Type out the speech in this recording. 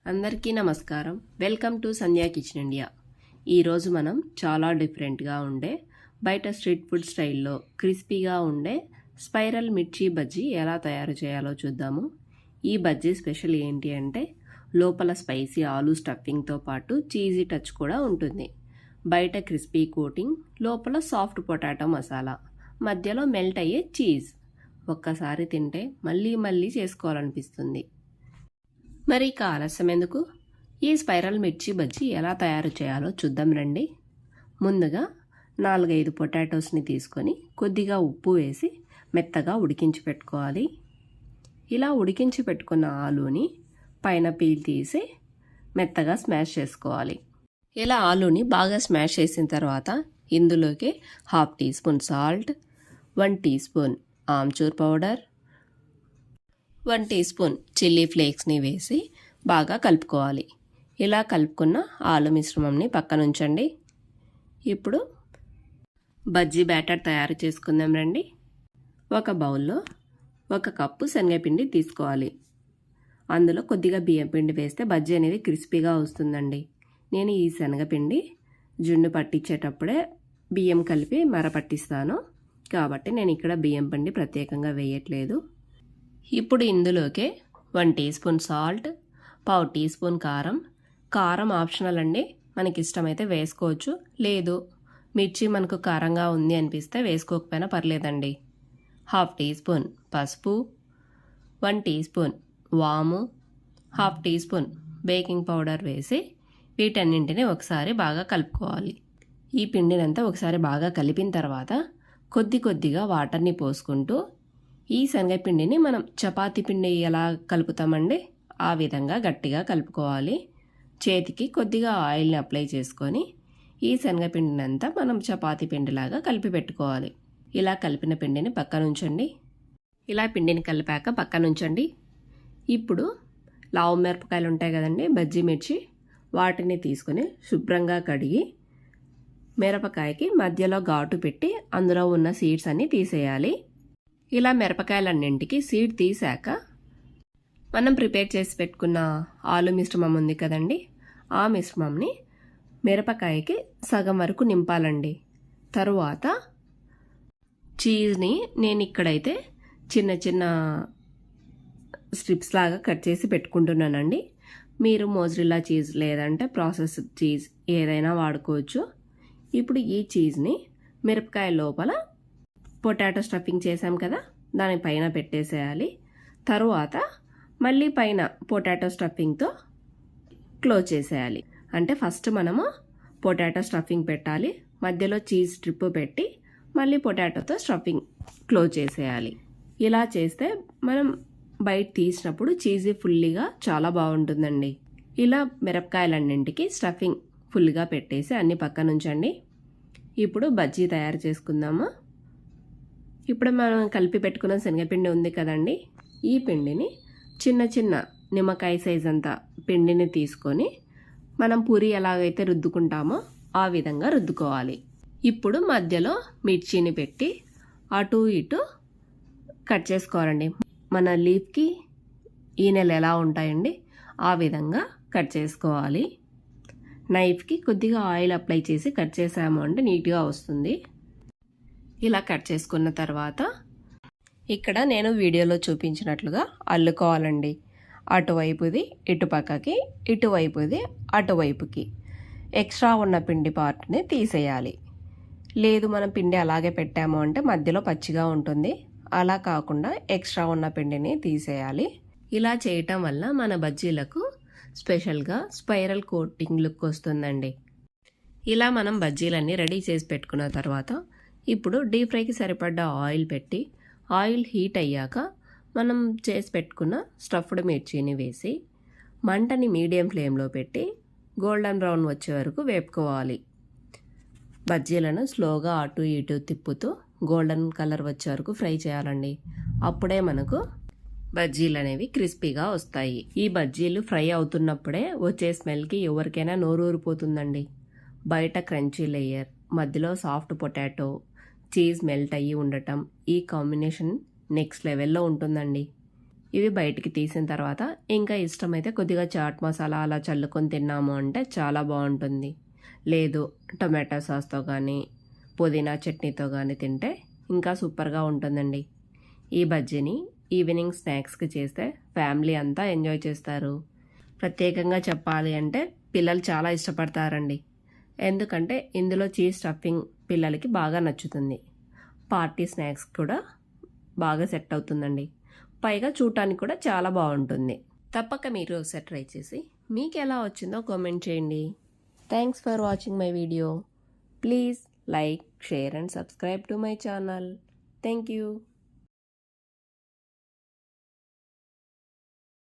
అందరికీ నమస్కారం. Welcome to Sandhya kitchen India. ఈరోజు మనం చాలా డిఫరెంట్గా ఉండే బయట స్ట్రీట్ ఫుడ్ స్టైల్లో క్రిస్పీగా ఉండే స్పైరల్ మిర్చి బజ్జీ ఎలా తయారు చేయాలో చూద్దాము. ఈ బజ్జీ స్పెషల్ ఏంటి అంటే లోపల స్పైసీ ఆలూ స్టఫింగ్తో పాటు చీజీ టచ్ కూడా ఉంటుంది. బయట క్రిస్పీ కోటింగ్, లోపల సాఫ్ట్ పొటాటో మసాలా, మధ్యలో మెల్ట్ అయ్యే చీజ్. ఒక్కసారి తింటే మళ్ళీ మళ్ళీ చేసుకోవాలనిపిస్తుంది. మరి ఇక ఆలస్యం ఎందుకు, ఈ స్పైరల్ మిర్చి బజ్జీ ఎలా తయారు చేయాలో చూద్దాం రండి. ముందుగా 4-5 పొటాటోస్ని తీసుకొని కొద్దిగా ఉప్పు వేసి మెత్తగా ఉడికించి పెట్టుకోవాలి. ఇలా ఉడికించి పెట్టుకున్న ఆలూని పైన పీల్ తీసి మెత్తగా స్మాష్ చేసుకోవాలి. ఇలా ఆలూని బాగా స్మాష్ చేసిన తర్వాత ఇందులోకి 1/2 teaspoon salt, 1 teaspoon amchur powder, 1 teaspoon chilli ఫ్లేక్స్ని వేసి బాగా కలుపుకోవాలి. ఇలా కలుపుకున్న ఆలు మిశ్రమంని పక్కన ఉంచండి. ఇప్పుడు బజ్జీ బ్యాటర్ తయారు చేసుకుందాం రండి. ఒక బౌల్లో 1 కప్పు శనగపిండి తీసుకోవాలి. అందులో కొద్దిగా బియ్యం పిండి వేస్తే బజ్జీ అనేది క్రిస్పీగా వస్తుందండి. నేను ఈ శనగపిండి జున్ను పట్టించేటప్పుడే బియ్యం కలిపి మర పట్టిస్తాను కాబట్టి నేను ఇక్కడ బియ్యం పిండి ప్రత్యేకంగా వేయట్లేదు. ఇప్పుడు ఇందులోకి 1 teaspoon salt, 1/2 teaspoon కారం ఆప్షనల్ అండి, మనకి ఇష్టమైతే వేసుకోవచ్చు, లేదు మిర్చి మనకు కారంగా ఉంది అనిపిస్తే వేసుకోకపోయినా పర్లేదండి. 1/2 టీ స్పూన్ పసుపు, 1 టీ స్పూన్ వాము, 1/2 టీ స్పూన్ బేకింగ్ పౌడర్ వేసి వీటన్నింటినీ ఒకసారి బాగా కలుపుకోవాలి. ఈ పిండినంతా ఒకసారి బాగా కలిపిన తర్వాత కొద్దిగా వాటర్ని పోసుకుంటూ ఈ శనగపిండిని మనం చపాతీ పిండి ఎలా కలుపుతామండి ఆ విధంగా గట్టిగా కలుపుకోవాలి. చేతికి కొద్దిగా ఆయిల్ని అప్లై చేసుకొని ఈ శనగపిండినంతా మనం చపాతీ పిండిలాగా కలిపి పెట్టుకోవాలి. ఇలా కలిపిన పిండిని పక్కన ఉంచండి. ఇలా పిండిని కలిపాక పక్కన ఉంచండి. ఇప్పుడు లావు మిరపకాయలు ఉంటాయి కదండి, బజ్జీ మిర్చి, వాటిని తీసుకొని శుభ్రంగా కడిగి మిరపకాయకి మధ్యలో ఘాటు పెట్టి అందులో ఉన్న సీడ్స్ అన్నీ తీసేయాలి. ఇలా మిరపకాయలన్నింటికి సీడ్ తీసాక మనం ప్రిపేర్ చేసి పెట్టుకున్న ఆలు మిశ్రమం ఉంది కదండి, ఆ మిశ్రమంని మిరపకాయకి సగం వరకు నింపాలండి. తరువాత చీజ్ని నేను ఇక్కడైతే చిన్న స్ట్రిప్స్ లాగా కట్ చేసి పెట్టుకుంటున్నానండి. మీరు మోజరెల్లా చీజ్ లేదంటే ప్రాసెస్ చీజ్ ఏదైనా వాడుకోవచ్చు. ఇప్పుడు ఈ చీజ్ని మిరపకాయ లోపల పొటాటో స్టఫింగ్ చేసాం కదా దానిపైన పెట్టేసేయాలి. తరువాత మళ్ళీ పైన పొటాటో స్టఫింగ్తో క్లోజ్ చేసేయాలి. అంటే ఫస్ట్ మనము పొటాటో స్టఫింగ్ పెట్టాలి, మధ్యలో చీజ్ స్ట్రిప్ పెట్టి మళ్ళీ పొటాటోతో స్టఫింగ్ క్లోజ్ చేసేయాలి. ఇలా చేస్తే మనం బయట తీసినప్పుడు చీజీ ఫుల్లీగా చాలా బాగుంటుందండి. ఇలా మిరపకాయలన్నింటికి స్టఫింగ్ ఫుల్గా పెట్టేసి అన్ని పక్కన ఉంచండి. ఇప్పుడు బజ్జీ తయారు చేసుకుందాము. ఇప్పుడు మనం కలిపి పెట్టుకున్న శనగపిండి ఉంది కదండి, ఈ పిండిని చిన్న నిమ్మకాయ సైజ్ అంతా పిండిని తీసుకొని మనం పూరి ఎలాగైతే రుద్దుకుంటామో ఆ విధంగా రుద్దుకోవాలి. ఇప్పుడు మధ్యలో మిర్చిని పెట్టి అటు ఇటు కట్ చేసుకోవాలండి. మన లీఫ్కి ఈనెలు ఎలా ఉంటాయండి ఆ విధంగా కట్ చేసుకోవాలి. నైఫ్కి కొద్దిగా ఆయిల్ అప్లై చేసి కట్ చేసాము అంటే నీట్గా వస్తుంది. ఇలా కట్ చేసుకున్న తర్వాత ఇక్కడ నేను వీడియోలో చూపించినట్లుగా అల్లుకోవాలండి. అటువైపుది ఇటుపక్కకి, ఇటువైపుది అటువైపుకి. ఎక్స్ట్రా ఉన్న పిండి పార్ట్ని తీసేయాలి. లేదు మనం పిండి అలాగే పెట్టాము అంటే మధ్యలో పచ్చిగా ఉంటుంది, అలా కాకుండా ఎక్స్ట్రా ఉన్న పిండిని తీసేయాలి. ఇలా చేయటం వల్ల మన బజ్జీలకు స్పెషల్గా స్పైరల్ కోటింగ్ లుక్ వస్తుందండి. ఇలా మనం బజ్జీలన్నీ రెడీ చేసి పెట్టుకున్న తర్వాత ఇప్పుడు డీప్ ఫ్రైకి సరిపడ్డ ఆయిల్ పెట్టి ఆయిల్ హీట్ అయ్యాక మనం చేసి పెట్టుకున్న స్టఫ్డ్ మిర్చిని వేసి మంటని మీడియం ఫ్లేమ్లో పెట్టి గోల్డెన్ బ్రౌన్ వచ్చే వరకు వేపుకోవాలి. బజ్జీలను స్లోగా అటు ఇటు తిప్పుతూ గోల్డెన్ కలర్ వచ్చే వరకు ఫ్రై చేయాలండి. అప్పుడే మనకు బజ్జీలు అనేవి క్రిస్పీగా వస్తాయి. ఈ బజ్జీలు ఫ్రై అవుతున్నప్పుడే వచ్చే స్మెల్కి ఎవరికైనా నోరు ఊరిపోతుందండి. బయట క్రంచీ లేయర్, మధ్యలో సాఫ్ట్ పొటాటో, చీజ్ మెల్ట్ అయ్యి ఉండటం, ఈ కాంబినేషన్ నెక్స్ట్ లెవెల్లో ఉంటుందండి. ఇవి బయటికి తీసిన తర్వాత ఇంకా ఇష్టమైతే కొద్దిగా చాట్ మసాలా అలా చల్లుకొని తిన్నాము అంటే చాలా బాగుంటుంది. లేదు టొమాటో సాస్తో కానీ పుదీనా చట్నీతో కానీ తింటే ఇంకా సూపర్గా ఉంటుందండి. ఈ బజ్జీని ఈవినింగ్ స్నాక్స్కి చేస్తే ఫ్యామిలీ అంతా ఎంజాయ్ చేస్తారు. ప్రత్యేకంగా చెప్పాలి అంటే పిల్లలు చాలా ఇష్టపడతారండి. ఎందుకంటే ఇందులో చీజ్ స్టఫింగ్ పిల్లలకి బాగా నచ్చుతుంది. పార్టీ స్నాక్స్ కూడా బాగా సెట్ అవుతుందండి. పైగా చూడటానికి కూడా చాలా బాగుంటుంది. తప్పక మీరు ఒకసారి ట్రై చేసి మీకు ఎలా వచ్చిందో కామెంట్ చేయండి. Thanks for watching my video. Please like, share and subscribe to my channel. Thank you.